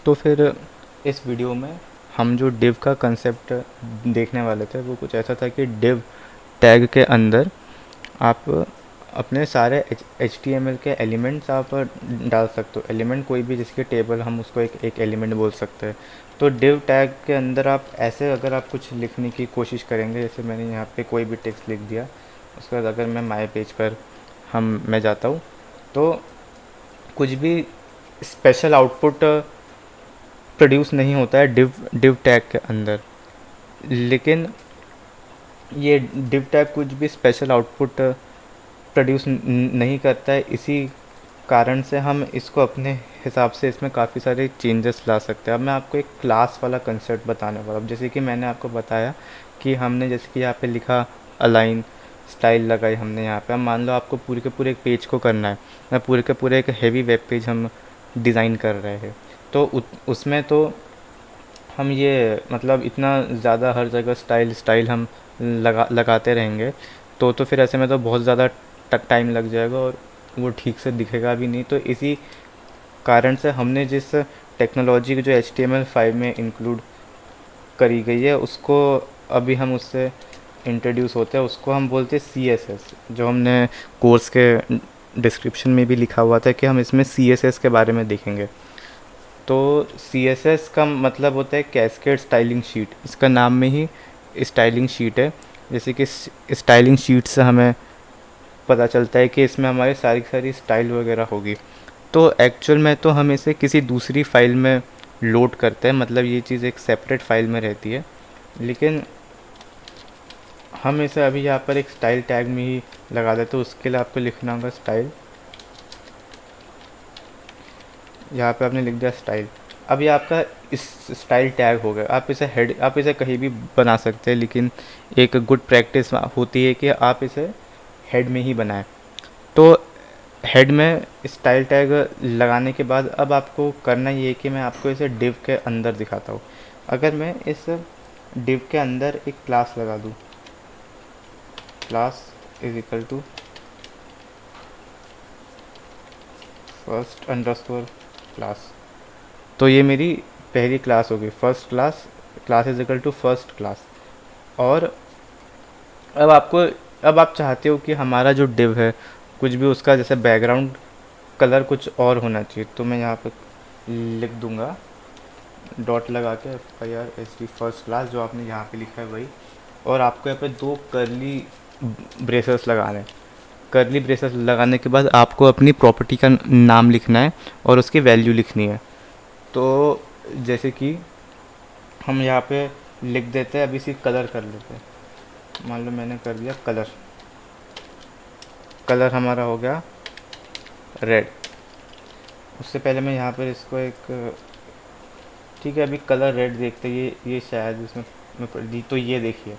तो फिर इस वीडियो में हम जो div का कंसेप्ट देखने वाले थे वो कुछ ऐसा था कि div टैग के अंदर आप अपने सारे एच टी एम एल के एलिमेंट्स आप डाल सकते हो। एलिमेंट कोई भी जिसके टेबल हम उसको एक एक एलिमेंट बोल सकते हैं। तो div टैग के अंदर आप ऐसे अगर आप कुछ लिखने की कोशिश करेंगे, जैसे मैंने यहाँ पे कोई भी टेक्स्ट लिख दिया, उसके बाद अगर मैं माय पेज पर मैं जाता हूँ तो कुछ भी स्पेशल आउटपुट प्रोड्यूस नहीं होता है div टैग के अंदर। लेकिन ये div टैग कुछ भी स्पेशल आउटपुट प्रोड्यूस नहीं करता है। इसी कारण से हम इसको अपने हिसाब से इसमें काफ़ी सारे चेंजेस ला सकते हैं। अब मैं आपको एक क्लास वाला कंसेप्ट बताने वाला हूँ। जैसे कि मैंने आपको बताया कि हमने जैसे कि यहाँ पे लिखा अलाइन स्टाइल लगाई हमने यहाँ पे। अब मान लो आपको पूरे के पूरे एक पेज को करना है, मैं पूरे के पूरे एक हैवी वेब पेज हम डिज़ाइन कर रहे हैं, तो उसमें तो हम ये मतलब इतना ज़्यादा हर जगह स्टाइल स्टाइल हम लगाते रहेंगे तो फिर ऐसे में तो बहुत ज़्यादा टाइम लग जाएगा और वो ठीक से दिखेगा भी नहीं। तो इसी कारण से हमने जिस टेक्नोलॉजी को जो HTML5 में इंक्लूड करी गई है उसको अभी हम उससे इंट्रोड्यूस होते हैं, उसको हम बोलते हैं CSS। जो हमने कोर्स के डिस्क्रिप्शन में भी लिखा हुआ था कि हम इसमें CSS के बारे में देखेंगे। तो CSS का मतलब होता है कैस्केड स्टाइलिंग शीट। इसका नाम में ही स्टाइलिंग शीट है। जैसे कि स्टाइलिंग शीट से हमें पता चलता है कि इसमें हमारी सारी सारी स्टाइल वगैरह होगी। तो एक्चुअल में तो हम इसे किसी दूसरी फ़ाइल में लोड करते हैं, मतलब ये चीज़ एक सेपरेट फ़ाइल में रहती है। लेकिन हम इसे अभी यहाँ पर एक स्टाइल टैग में ही लगा देते हैं। उसके लिए आपको लिखना होगा स्टाइल। यहाँ पे आपने लिख दिया स्टाइल। अब ये आपका इस स्टाइल टैग हो गया। आप इसे हेड, आप इसे कहीं भी बना सकते हैं, लेकिन एक गुड प्रैक्टिस होती है कि आप इसे हेड में ही बनाएं। तो हेड में स्टाइल टैग लगाने के बाद अब आपको करना ये है कि मैं आपको इसे डिव के अंदर दिखाता हूँ। अगर मैं इस डिव के अंदर एक क्लास लगा दूँ, class is equal to first underscore class, तो ये मेरी पहली क्लास होगी first class. Class is equal to first class. और अब आपको, अब आप चाहते हो कि हमारा जो डिव है कुछ भी उसका जैसे बैकग्राउंड कलर कुछ और होना चाहिए, तो मैं यहाँ पे लिख दूंगा डॉट लगा के FIRST फर्स्ट क्लास, जो आपने यहाँ पे लिखा है वही। और आपको यहाँ पे दो करली ब्रेसेस लगाने हैं। करली ब्रेसेस लगाने के बाद आपको अपनी प्रॉपर्टी का नाम लिखना है और उसकी वैल्यू लिखनी है। तो जैसे कि हम यहाँ पे लिख देते हैं, अभी इसी कलर कर लेते हैं। मान लो मैंने कर दिया कलर, कलर हमारा हो गया रेड। उससे पहले मैं यहाँ पर इसको एक, ठीक है अभी कलर रेड देखते हैं, ये शायद इसमें मैं पढ़ दी। तो ये देखिए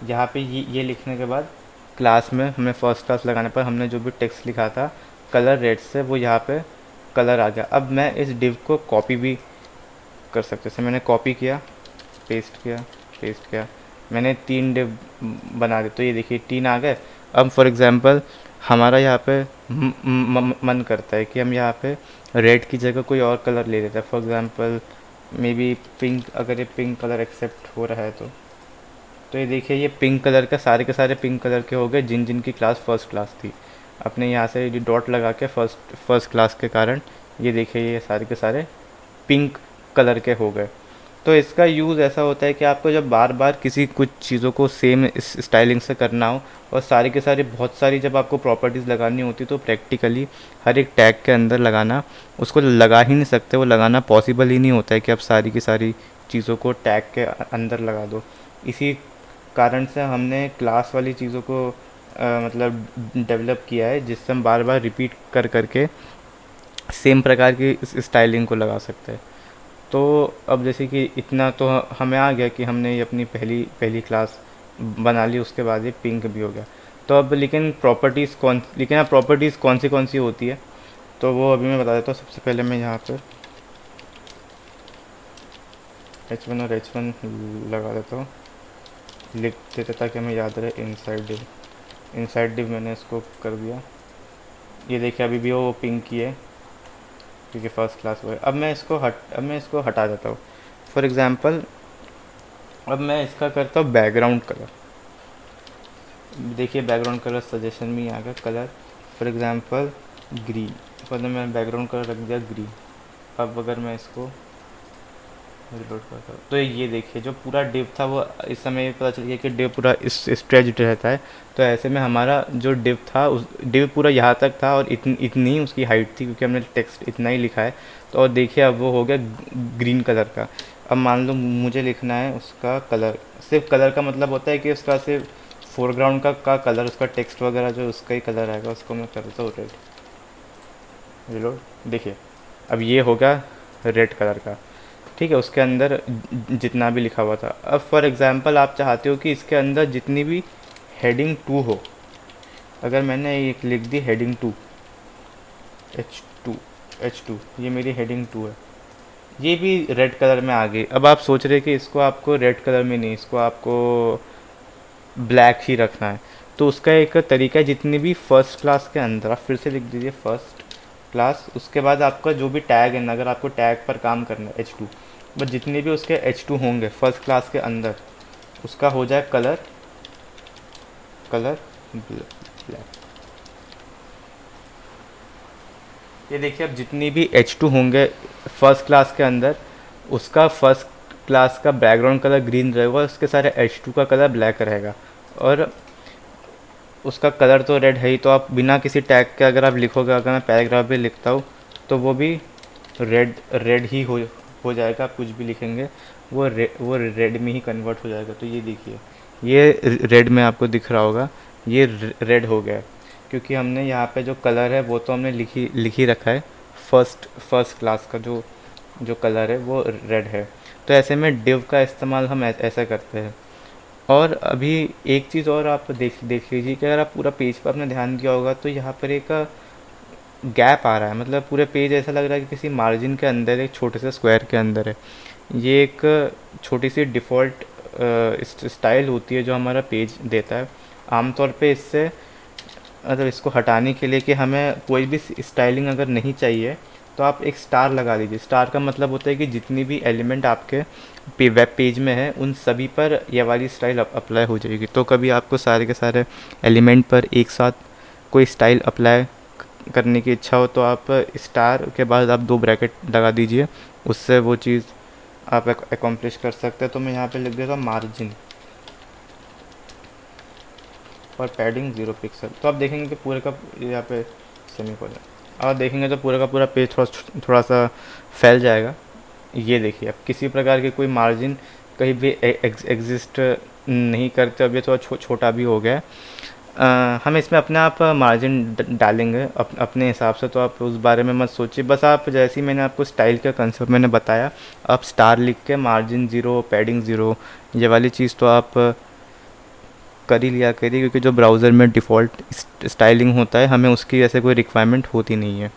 यहाँ पे ये लिखने के बाद क्लास में हमें फर्स्ट क्लास लगाने पर हमने जो भी टेक्स्ट लिखा था कलर रेड से, वो यहाँ पे कलर आ गया। अब मैं इस डिव को कॉपी भी कर सकते, जैसे मैंने कॉपी किया, पेस्ट किया, पेस्ट किया, मैंने 3 डिव बना दिए। तो ये देखिए 3 आ गए। अब फॉर एग्ज़ाम्पल हमारा यहाँ पे मन करता है कि हम यहाँ पे रेड की जगह कोई और कलर ले लेते हैं। For example may be pink, अगर ये पिंक कलर एक्सेप्ट हो रहा है तो ये देखिए ये पिंक कलर का, सारे के सारे पिंक कलर के हो गए जिन जिन की क्लास फर्स्ट क्लास थी। अपने यहाँ से जो डॉट लगा के फर्स्ट क्लास के कारण ये देखिए ये सारे के सारे पिंक कलर के हो गए। तो इसका यूज़ ऐसा होता है कि आपको जब बार बार किसी कुछ चीज़ों को सेम इस स्टाइलिंग से करना हो और सारी के सारी बहुत सारी जब आपको प्रॉपर्टीज़ लगानी होती तो प्रैक्टिकली हर एक टैग के अंदर लगाना, उसको लगा ही नहीं सकते, वो लगाना पॉसिबल ही नहीं होता है कि आप सारी की सारी चीज़ों को टैग के अंदर लगा दो। इसी कारण से हमने क्लास वाली चीज़ों को मतलब डेवलप किया है, जिससे हम बार बार रिपीट कर करके सेम प्रकार की स्टाइलिंग को लगा सकते हैं। तो अब जैसे कि इतना तो हमें आ गया कि हमने ये अपनी पहली पहली क्लास बना ली, उसके बाद ये पिंक भी हो गया। तो अब लेकिन अब प्रॉपर्टीज़ कौन सी होती है, तो वो अभी मैं बता देता हूँ। सबसे पहले मैं यहाँ पर H1 और H1 लगा देता हूँ, लिख देते ताकि हमें याद रहे। इनसाइड डिव मैंने इसको कर दिया। ये देखिए अभी भी वो पिंक ही है। क्योंकि फर्स्ट क्लास वो है। अब मैं इसको हटा देता हूँ। फॉर एग्ज़ाम्पल अब मैं इसका करता हूँ बैकग्राउंड कलर। देखिए बैकग्राउंड कलर सजेशन में ही आ गया कलर, फॉर एग्ज़ाम्पल ग्रीन। मतलब मैं बैकग्राउंड कलर रख दिया ग्रीन। अब अगर मैं इसको रिलोड करता हूँ तो ये देखिए जो पूरा डिव था वो इस समय ये पता चल गया कि डिव पूरा इस स्ट्रेच्ड रहता है। तो ऐसे में हमारा जो डिव था उस डिव पूरा यहाँ तक था और इतनी ही उसकी हाइट थी, क्योंकि हमने टेक्स्ट इतना ही लिखा है। तो और देखिए अब वो हो गया ग्रीन कलर का। अब मान लो मुझे लिखना है उसका कलर, सिर्फ कलर का मतलब होता है कि उसका सिर्फ फोरग्राउंड का कलर, उसका टेक्स्ट वगैरह जो उसका ही कलर आएगा, उसको मैं करता हूँ रेड। रिलोड। देखिए अब ये होगा रेड कलर का, ठीक है, उसके अंदर जितना भी लिखा हुआ था। अब फॉर एग्ज़ाम्पल आप चाहते हो कि इसके अंदर जितनी भी हेडिंग 2 हो, अगर मैंने एक लिख दी हेडिंग 2 H2 H2, ये मेरी हेडिंग 2 है, ये भी रेड कलर में आ गई। अब आप सोच रहे कि इसको आपको रेड कलर में नहीं, इसको आपको ब्लैक ही रखना है। तो उसका एक तरीका है, जितनी भी फर्स्ट क्लास के अंदर आप फिर से लिख दीजिए फर्स्ट क्लास, उसके बाद आपका जो भी टैग है ना, अगर आपको टैग पर काम करना है H2, बस जितने भी उसके H2 होंगे फर्स्ट क्लास के अंदर, उसका हो जाए कलर ब्लैक। ये देखिए अब जितनी भी H2 होंगे फर्स्ट क्लास के अंदर, उसका फर्स्ट क्लास का बैकग्राउंड कलर ग्रीन रहेगा, उसके सारे H2 का कलर ब्लैक रहेगा। और उसका कलर तो रेड है ही, तो आप बिना किसी टैग के अगर आप लिखोगे, अगर मैं पैराग्राफ भी लिखता हूँ तो वो भी रेड ही हो जाएगा। आप कुछ भी लिखेंगे वो रेड में ही कन्वर्ट हो जाएगा। तो ये देखिए ये रेड में आपको दिख रहा होगा, ये रेड हो गया, क्योंकि हमने यहाँ पे जो कलर है वो तो हमने लिख ही रखा है, फर्स्ट क्लास का जो कलर है वो रेड है। तो ऐसे में डिव का इस्तेमाल हम ऐसा करते हैं। और अभी एक चीज़ और आप देख लीजिए कि अगर आप पूरा पेज पर आपने ध्यान दिया होगा तो यहाँ पर एक गैप आ रहा है, मतलब पूरे पेज ऐसा लग रहा है कि किसी मार्जिन के अंदर एक छोटे से स्क्वायर के अंदर है। ये एक छोटी सी डिफ़ॉल्ट स्टाइल होती है जो हमारा पेज देता है। आमतौर पे इससे मतलब इसको हटाने के लिए कि हमें कोई भी स्टाइलिंग अगर नहीं चाहिए तो आप एक स्टार लगा दीजिए। स्टार का मतलब होता है कि जितनी भी एलिमेंट आपके वेब पेज में है उन सभी पर यह वाली स्टाइल अप्लाई हो जाएगी। तो कभी आपको सारे के सारे एलिमेंट पर एक साथ कोई स्टाइल अप्लाई करने की इच्छा हो तो आप स्टार के बाद आप 2 ब्रैकेट लगा दीजिए, उससे वो चीज़ आप एकम्प्लिश कर सकते हैं। तो मैं यहाँ पे लिख देता हूँ मार्जिन और पैडिंग 0 पिक्सल। तो आप देखेंगे कि पूरे का यहाँ पे सेमीकोलन, और देखेंगे तो पूरा का पूरा पेज थोड़ा सा फैल जाएगा। ये देखिए अब किसी प्रकार की कोई मार्जिन कहीं भी एग्जिस्ट नहीं करते। अब ये थोड़ा छोटा भी हो गया है। हम इसमें अपने आप मार्जिन डालेंगे अपने हिसाब से, तो आप उस बारे में मत सोचिए। बस आप जैसे ही मैंने आपको स्टाइल का कंसेप्ट मैंने बताया, आप स्टार लिख के मार्जिन 0 पैडिंग 0 ये वाली चीज़ तो आप कर ही लिया करिए, क्योंकि जो ब्राउज़र में डिफ़ॉल्ट स्टाइलिंग होता है हमें उसकी ऐसे कोई रिक्वायरमेंट होती नहीं है।